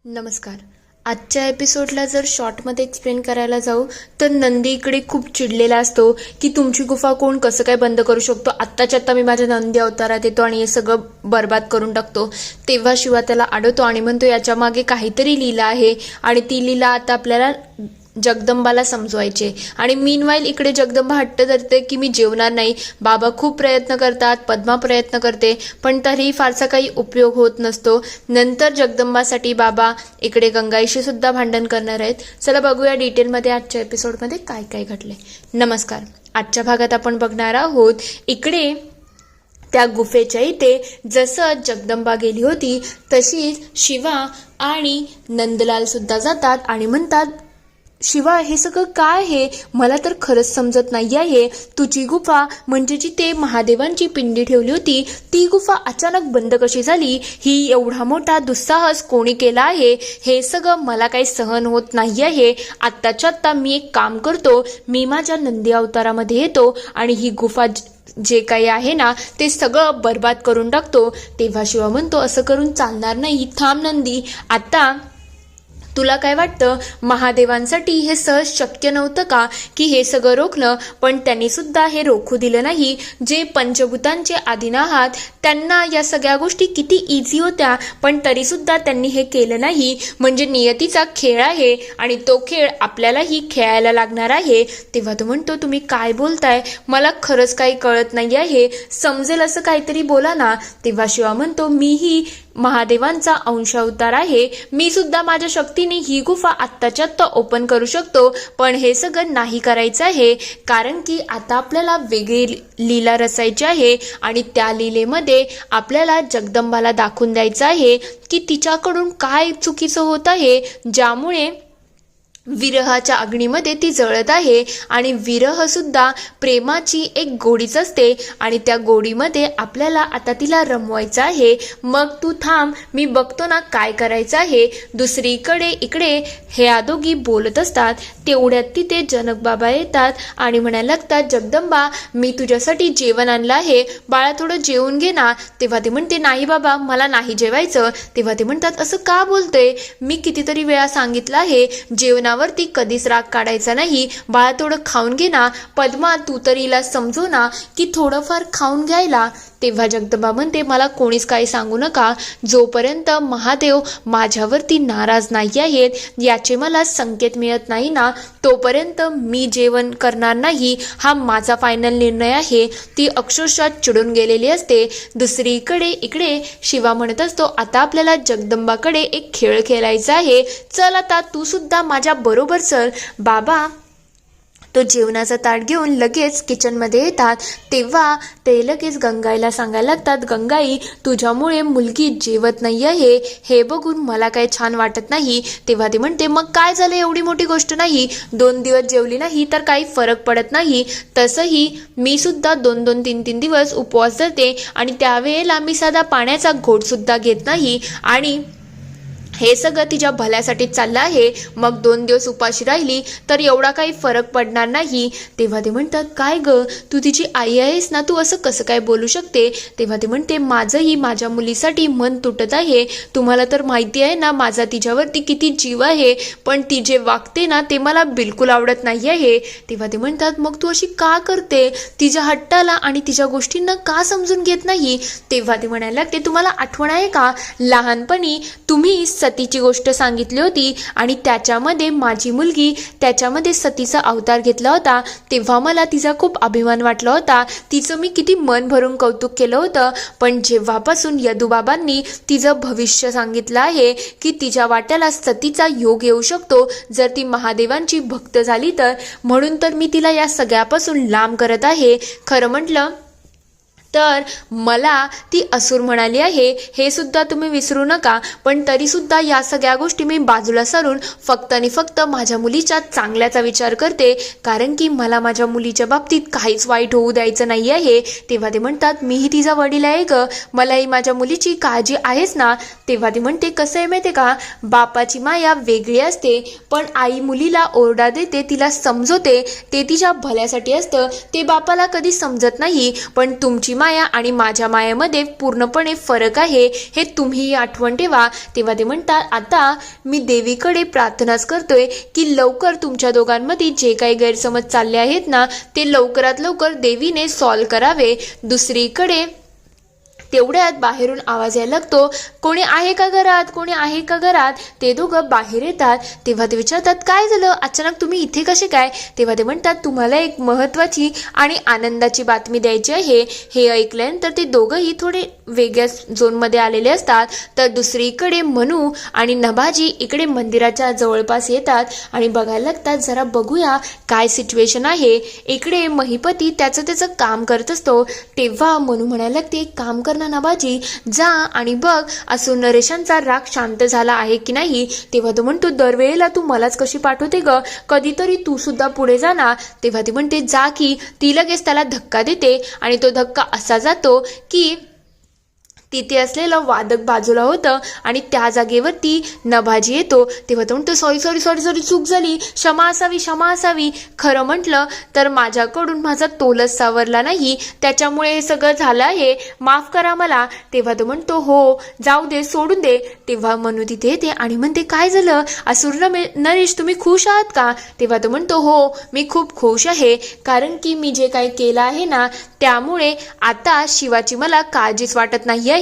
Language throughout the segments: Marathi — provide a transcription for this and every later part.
नमस्कार. आजच्या एपिसोडला जर शॉर्टमध्ये एक्सप्लेन करायला जाऊ तर नंदी इकडे खूप चिडलेला असतो की तुमची गुफा कोण कसं काय बंद करू शकतो. आत्ताच्या आत्ता मी माझ्या नंदी अवतारात येतो आणि हे सगळं बर्बाद करून टाकतो. तेव्हा शिवा त्याला अडवतो आणि म्हणतो याच्या मागे काहीतरी लीला आहे आणि ती लीला आता आपल्याला जगदंबाला समजवायचे. आणि मीनवाईल इकडे जगदंबा हट्ट धरते की मी जेवणार नाही. बाबा खूप प्रयत्न करतात, पद्मा प्रयत्न करते, पण तरीही फारसा काही उपयोग होत नसतो. नंतर जगदंबासाठी बाबा इकडे गंगाईशी सुद्धा भांडण करणार आहेत. चला बघूया डिटेलमध्ये आजच्या एपिसोडमध्ये काय काय घडले. नमस्कार. आजच्या भागात आपण बघणार आहोत इकडे त्या गुफेच्या इथे जसं जगदंबा गेली होती तशीच शिवा आणि नंदलाल सुद्धा जातात आणि म्हणतात शिवा हे सगळं काय आहे, मला तर खरंच समजत नाही आहे. तुझी गुफा म्हणजे जी ते महादेवांची पिंडी ठेवली होती ती गुफा अचानक बंद कशी झाली, ही एवढा मोठा दुस्साहस कोणी केला आहे, हे सगळं मला काही सहन होत नाही आहे. आत्ताच्या आत्ता मी एक काम करतो, मी माझ्या नंदी अवतारामध्ये येतो आणि ही गुफा जे काही आहे ना ते सगळं बर्बाद करून टाकतो. तेव्हा शिवा म्हणतो असं करून चालणार नाही, थांब नंदी. आता तुला काय वाटतं महादेवांसाठी हे सहज शक्य नव्हतं का की हे सगळं रोखणं, पण त्यांनी सुद्धा हे रोखू दिलं नाही. जे पंचभूतांचे आधीन आहात त्यांना या सगळ्या गोष्टी किती इझी होत्या, पण तरी सुद्धा त्यांनी हे केलं नाही. म्हणजे नियतीचा खेळ आहे आणि तो खेळ आपल्यालाही खेळायला लागणार आहे. तेव्हा तो म्हणतो तुम्ही काय बोलताय, मला खरंच काही कळत नाही आहे, समजेल असं काहीतरी बोला ना. तेव्हा शिवा म्हणतो मीही महादेवांचा अंश अवतार आहे, मी सुद्धा माझ्या शक्तीने ही गुफा आत्ताच्या आत्ता ओपन करू शकतो, पण हे सगळं नाही करायचं आहे कारण की आता आपल्याला वेगळी लीला रचायची आहे आणि त्या लीलेमध्ये आपल्याला जगदंबाला दाखवून द्यायचं आहे की तिच्याकडून काय चुकीचं होत आहे, ज्यामुळे विरहाच्या अग्नीमध्ये ती जळत आहे. आणि विरह सुद्धा प्रेमाची एक गोडीच असते आणि त्या गोडीमध्ये आपल्याला आता तिला रमवायचं आहे. मग तू थांब, मी बघतो ना काय करायचं आहे. दुसरीकडे इकडे हे दोघी बोलत असतात तेवढ्यात तिथे जनक बाबा येतात आणि म्हणायला लागतात जगदंबा मी तुझ्यासाठी जेवण आणलं आहे, बाळा थोडं जेवून घे ना. तेव्हा ते म्हणते नाही बाबा मला नाही जेवायचं. तेव्हा ते म्हणतात असं का बोलतोय, मी कितीतरी वेळा सांगितलं आहे जेवणावरती कधीच राग काढायचा नाही, बाळा थोडं खाऊन घे ना. पद्मा तू तरी हिला समजू ना की थोडंफार खाऊन घ्यायला. तेव्हा जगदंबा म्हणते मला कोणीच काही सांगू नका, जोपर्यंत महादेव माझ्यावरती नाराज नाही आहेत याचे मला संकेत मिळत नाही ना तोपर्यंत मी जेवण करणार नाही, हा माझा फायनल निर्णय आहे. ती अक्षरशः चिडून गेलेली असते. दुसरीकडे इकडे शिवा म्हणत असतो आता आपल्याला जगदंबाकडे एक खेळ खेळायचा आहे, चल आता तू सुद्धा माझ्या बरोबर चल. बाबा तो जेवणाचा ताट घेऊन लगेच किचनमध्ये येतात. तेव्हा ते लगेच गंगाईला सांगायला लागतात गंगाई तुझ्यामुळे मुलगी जेवत नाही आहे, हे बघून मला काही छान वाटत नाही. तेव्हा ती म्हणते मग काय झालं, एवढी मोठी गोष्ट नाही, 2 दिवस जेवली नाही तर काही फरक पडत नाही. तसंही मी सुद्धा 2-2, 3-3 दिवस उपवास धरते आणि त्यावेळेला मी साधा पाण्याचा घोट सुद्धा घेत नाही आणि हे सगळं तिच्या भल्यासाठीच चाललं आहे. मग 2 दिवस उपाशी राहिली तर एवढा काही फरक पडणार नाही. तेव्हा ते म्हणतात काय ग तू तिची आई आहेस ना, तू असं कसं काय बोलू शकते. तेव्हा ते म्हणते माझंही माझ्या मुलीसाठी मन तुटत आहे, तुम्हाला तर माहिती आहे ना माझा तिच्यावरती किती जीव आहे, पण ती जे वागते ना ते मला बिलकुल आवडत नाही आहे. तेव्हा ते म्हणतात मग तू अशी का करते, तिच्या हट्टाला आणि तिच्या गोष्टींना का समजून घेत नाही. तेव्हा ते म्हणायला लागते तुम्हाला आठवण आहे का लहानपणी तुम्ही सतीची गोष्ट सांगितली होती आणि त्याच्यामध्ये माझी मुलगी त्याच्यामध्ये सतीचा अवतार घेतला होता, तेव्हा मला तिचा खूप अभिमान वाटला होता, तिचं मी किती मन भरून कौतुक केलं होतं. पण जेव्हापासून यदुबाबांनी तिचं भविष्य सांगितलं आहे की तिच्या वाट्याला सतीचा योग येऊ शकतो जर ती महादेवांची भक्त झाली तर, म्हणून तर मी तिला या सगळ्यापासून लांब करत आहे. खरं म्हटलं तर मला ती असुर म्हणाली आहे हे सुद्धा तुम्ही विसरू नका, पण तरी सुद्धा या सगळ्या गोष्टी मी बाजूला सरून फक्त आणि फक्त माझ्या मुलीच्या चांगल्याचा विचार करते, कारण की मला माझ्या मुलीच्या बाबतीत काहीच वाईट होऊ द्यायचं नाही आहे. तेव्हा ते म्हणतात मीही तिचा वडील आहे ग, मलाही माझ्या मुलीची काळजी आहेच ना. तेव्हा ती म्हणते कसं आहे माहिती का, बापाची माया वेगळी असते, पण आई मुलीला ओरडा देते, तिला समजवते, ते तिच्या भल्यासाठी असतं, ते बापाला कधी समजत नाही. पण तुमची माया आणि माझ्या मायामध्ये पूर्णपणे फरक आहे, हे तुम्ही आठवण ठेवा. तेव्हा ते म्हणतात आता मी देवीकडे प्रार्थनाच करतोय की लवकर तुमच्या दोघांमध्ये जे काही गैरसमज चालले आहेत ना ते लवकरात लवकर देवीने सॉल्व्ह करावे. दुसरीकडे तेवढ्यात बाहेरून आवाज यायला लागतो, कोणी आहे का घरात, कोणी आहे का घरात. ते दोघं बाहेर येतात. तेव्हा ते विचारतात काय झालं, अचानक तुम्ही इथे कसे काय. तेव्हा ते म्हणतात तुम्हाला एक महत्त्वाची आणि आनंदाची बातमी द्यायची आहे. हे ऐकल्यानंतर ते दोघंही थोडे वेगळ्या झोनमध्ये आलेले असतात. तर दुसरीकडे मनू आणि नभाजी इकडे मंदिराच्या जवळपास येतात आणि बघायला लागतात, जरा बघूया काय सिच्युएशन आहे. इकडे महिपती त्याचं काम करत असतो. तेव्हा मनू म्हणायला लागते, काम कर ना नभाजी, जा आणि बघ असून नरेशांचा राग शांत झाला आहे की नाही. तेव्हा तो म्हणतो दरवेळेला तू मलाच कशी पाठवते ग, कधीतरी तू सुद्धा पुढे जा ना. तेव्हा ती म्हणते जा की. ती लगेच त्याला धक्का देते आणि तो धक्का असा जातो की तिथे असलेलं वादक बाजूला होतं आणि त्या जागेवरती नभाजी येतो. तेव्हा तो म्हणतो सॉरी सॉरी सॉरी सॉरी चूक झाली, क्षमा असावी क्षमा असावी. खरं म्हटलं तर माझ्याकडून माझा तोलच सावरला नाही, त्याच्यामुळे हे सगळं झालं आहे, माफ करा मला. तेव्हा तो म्हणतो हो जाऊ दे सोडून दे. तेव्हा मनू तिथे येते आणि म्हणते काय झालं असुर नरेश, तुम्ही खुश आहात का. तेव्हा तो म्हणतो हो मी खूप खुश आहे, कारण की मी जे काही केलं आहे ना त्यामुळे आता शिवाची मला काळजीच वाटत नाही आहे.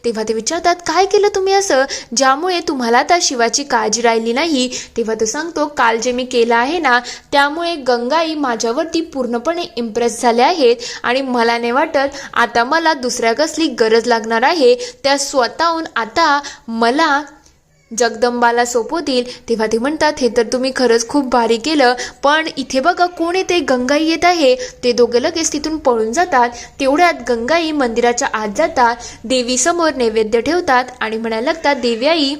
तेव्हा ते विचारतात काय केलं तुम्ही असं ज्यामुळे तुम्हाला आता शिवाची काळजी राहिली नाही. तेव्हा तो सांगतो काल जे मी केलं आहे ना त्यामुळे गंगाई माझ्यावरती पूर्णपणे इम्प्रेस झाल्या आहेत आणि मला नाही वाटत आता मला दुसऱ्या कसली गरज लागणार आहे. त्या स्वतःहून आता मला जगदंबाला सोपवतील. तेव्हा ते म्हणतात हे तर तुम्ही खरंच खूप भारी केलं, पण इथे बघा कोण येते, गंगाई येत आहे. ते दोघं लगेच तिथून पळून जातात. तेवढ्यात गंगाई मंदिराच्या आत जातात, देवीसमोर नैवेद्य ठेवतात आणि म्हणायला लागतात देवी आई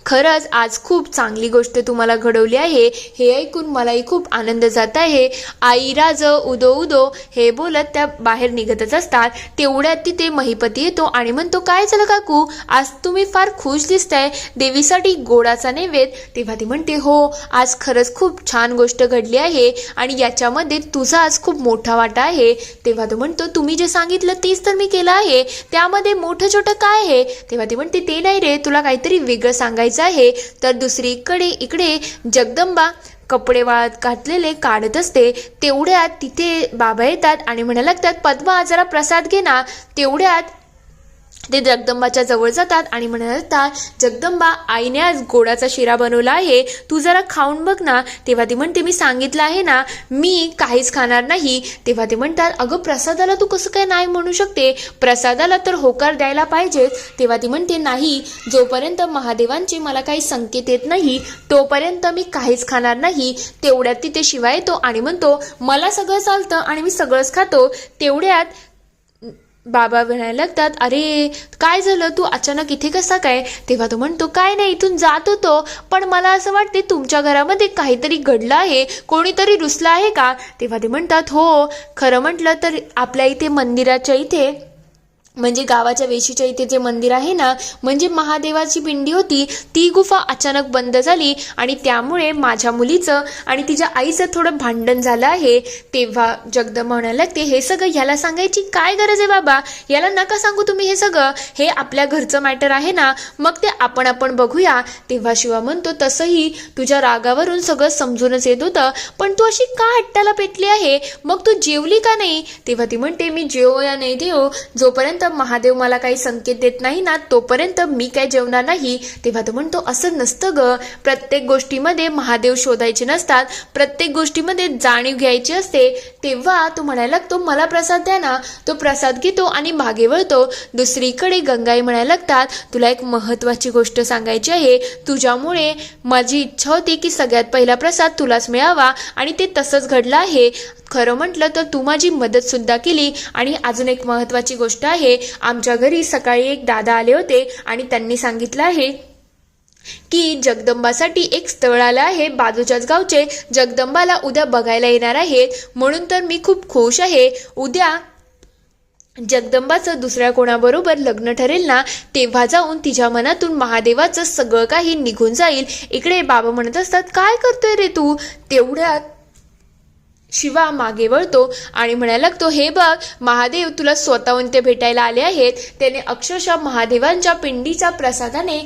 खरंच आज खूप चांगली गोष्ट तुम्हाला घडवली आहे, हे ऐकून मलाही खूप आनंद जात आहे. आई राज उदो उदो हे बोलत त्या बाहेर निघतच असतात. तेवढ्यात तिथे महिपती येतो आणि म्हणतो काय झालं काकू, आज तुम्ही फार खुश दिसताय, देवीसाठी गोडाचा नैवेद्य. तेव्हा ती म्हणते हो आज खरंच खूप छान गोष्ट घडली आहे आणि याच्यामध्ये तुझा आज खूप मोठा वाटा आहे. तेव्हा तो म्हणतो तुम्ही जे सांगितलं तेच तर मी केलं आहे, त्यामध्ये मोठं छोटं काय आहे. तेव्हा ती म्हणते ते नाही रे, तुला काहीतरी वेगळं सांगायचं आहे. तर दुसरीकडे इकडे जगदंबा कपडे वाळत घातलेले काढत असते. तेवढ्यात तिथे बाबा येतात आणि म्हणायला लागतात पद्मा जरा प्रसाद घे ना. तेवढ्यात ते जगदंबाच्या जवळ जातात आणि म्हणातात जगदंबा आईने आज गोडाचा शिरा बनवला आहे, तू जरा खाऊन बघ ना. तेव्हा ती म्हणते मी सांगितलं आहे ना मी काहीच खाणार नाही. तेव्हा ते म्हणतात अगं प्रसादाला तू कसं काय नाही म्हणू शकते, प्रसादाला तर होकार द्यायला पाहिजे. तेव्हा ती म्हणते नाही, जोपर्यंत महादेवांचे मला काही संकेत येत नाही तोपर्यंत मी काहीच खाणार नाही. तेवढ्यात तिथे शिवा येतो आणि म्हणतो मला सगळं चालतं आणि मी सगळंच खातो. तेवढ्यात बाबा म्हणायला लागतात अरे काय झालं, तू अचानक इथे कसा काय. तेव्हा तो म्हणतो काय नाही इथून जात होतो, पण मला असं वाटते तुमच्या घरामध्ये काहीतरी घडलं आहे, कोणीतरी रुसलं आहे का. तेव्हा ते म्हणतात हो खरं म्हटलं तर आपल्या इथे मंदिराच्या इथे म्हणजे गावाच्या वेशीच्या इथे जे मंदिर आहे ना म्हणजे महादेवाची पिंडी होती, ती गुफा अचानक बंद झाली आणि त्यामुळे माझ्या मुलीचं आणि तिच्या आईचं थोडं भांडण झालं आहे. तेव्हा जगदंबा म्हणायला लागते हे सगळं ह्याला सांगायची काय गरज आहे बाबा, याला नका सांगू तुम्ही हे सगळं, हे आपल्या घरचं मॅटर आहे ना, मग ते आपण बघूया. तेव्हा शिवा म्हणतो तसंही तुझ्या रागावरून सगळं समजूनच येत होतं, पण तू अशी का हट्टाला पेटली आहे, मग तू जेवली का नाही. तेव्हा ती म्हणते मी जेवो या नाही देव, जोपर्यंत महादेव मला काही संकेत देत नाही ना तोपर्यंत मी काय जेवणार नाही. तेव्हा तो म्हणतो असं नसतं ग, प्रत्येक गोष्टीमध्ये महादेव शोधायचे नसतात, प्रत्येक गोष्टीमध्ये जाणीव घ्यायची असते. तेव्हा तो म्हणायला लागतो मला प्रसाद द्या ना. तो प्रसाद घेतो आणि मागे वळतो. दुसरीकडे गंगाई म्हणायला लागतात तुला एक महत्त्वाची गोष्ट सांगायची आहे, तुझ्यामुळे माझी इच्छा होती की सगळ्यात पहिला प्रसाद तुलाच मिळावा आणि ते तसंच घडलं आहे. खरं म्हटलं तर तू माझी मदत सुद्धा केली. आणि अजून एक महत्त्वाची गोष्ट आहे, आमच्या घरी सकाळी एक दादा आले होते आणि त्यांनी सांगितलं आहे की जगदंबासाठी एक स्थळ आलं आहे बाजूच्याच गावचे, जगदंबाला उद्या बघायला येणार आहेत, म्हणून तर मी खूप खुश आहे. उद्या जगदंबाचं दुसऱ्या कोणाबरोबर लग्न ठरेल ना तेव्हा जाऊन तिच्या मनातून महादेवाचं सगळं काही निघून जाईल. इकडे बाबा म्हणत असतात काय करतोय रे तू. तेवढ्यात शिवा मागे वळतो आणि म्हणायला लागतो, हे बघ महादेव तुला स्वतःहून ते भेटायला आले आहेत. त्याने अक्षरशः महादेवांच्या पिंडीच्या प्रसादाने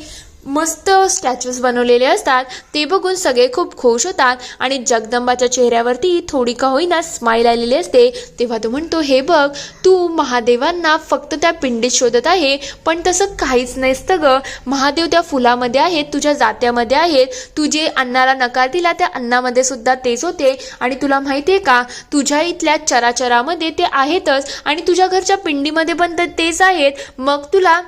मस्त स्टॅच्यूज बनवलेले असतात. ते बघून सगळे खूप खुश होतात आणि जगदंबाच्या चेहऱ्यावरती थोडी का होईना स्माईल आलेली असते. तेव्हा तो म्हणतो, हे बघ तू महादेवांना फक्त त्या पिंडीत शोधत आहे, पण तसं काहीच नसतं ग. महादेव त्या फुलामध्ये आहेत, तुझ्या जात्यामध्ये आहेत. तू जे अन्नाला नकार दिला त्या अन्नामध्ये सुद्धा तेच होते. आणि तुला माहिती आहे का, तुझ्या इथल्या चराचरामध्ये ते आहेतच आणि तुझ्या घरच्या पिंडीमध्ये पण तेच आहेत. मग तुला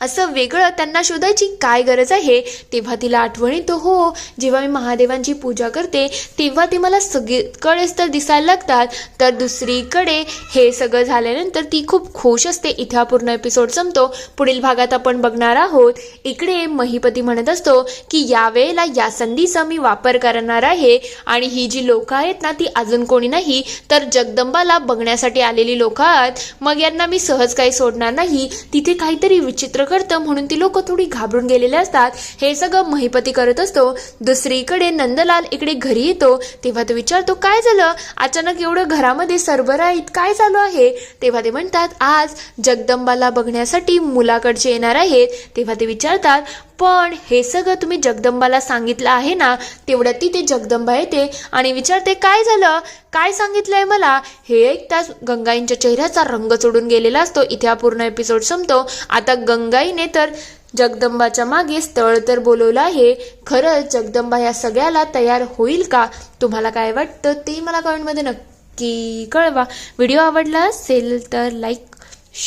असं वेगळं त्यांना शोधायची काय गरज आहे. तेव्हा तिला आठवण येतो, हो जेव्हा मी महादेवांची पूजा करते तेव्हा ते मला सगळीकडेच तर दिसायला लागतात. तर दुसरीकडे हे सगळं झाल्यानंतर ती खूप खुश असते. इथे हा पूर्ण एपिसोड संपतो. पुढील भागात आपण बघणार आहोत. इकडे महिपती म्हणत असतो की यावेळेला या संधीचा मी वापर करणार आहे आणि ही जी लोक आहेत ना ती अजून कोणी नाही तर जगदंबाला बघण्यासाठी आलेली लोक आहेत. मग यांना मी सहज काही सोडणार नाही. तिथे काहीतरी विचित्र करतं म्हणून ती लोक थोडी घाबरून गेलेले असतात. हे सगळं महिपती करत असतो. दुसरीकडे नंदलाल इकडे घरी येतो. तेव्हा तो विचारतो, काय झालं अचानक एवढं घरामध्ये सरबराईत काय चालू आहे. तेव्हा ते म्हणतात, आज जगदंबाला बघण्यासाठी मुलाकडचे येणार आहेत. तेव्हा ते विचारतात, पण हे सगळं तुम्ही जगदंबाला सांगितलं आहे ना. तेवढ्यात तिथे जगदंबा येते आणि विचारते, काय झालं, काय सांगितलंय मला. हे ऐकताच गंगाईंच्या चेहऱ्याचा रंग चढून गेलेला असतो. इथे हा पूर्ण एपिसोड संपतो. आता गंगाईने तर जगदंबाच्या मागे स्थळ तर बोलवलं आहे. खरंच जगदंबा या सगळ्याला तयार होईल का. तुम्हाला काय वाटतं ते मला कमेंटमध्ये नक्की कळवा. व्हिडिओ आवडला असेल तर लाईक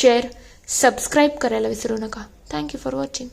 शेअर सबस्क्राईब करायला विसरू नका. Thank you for watching.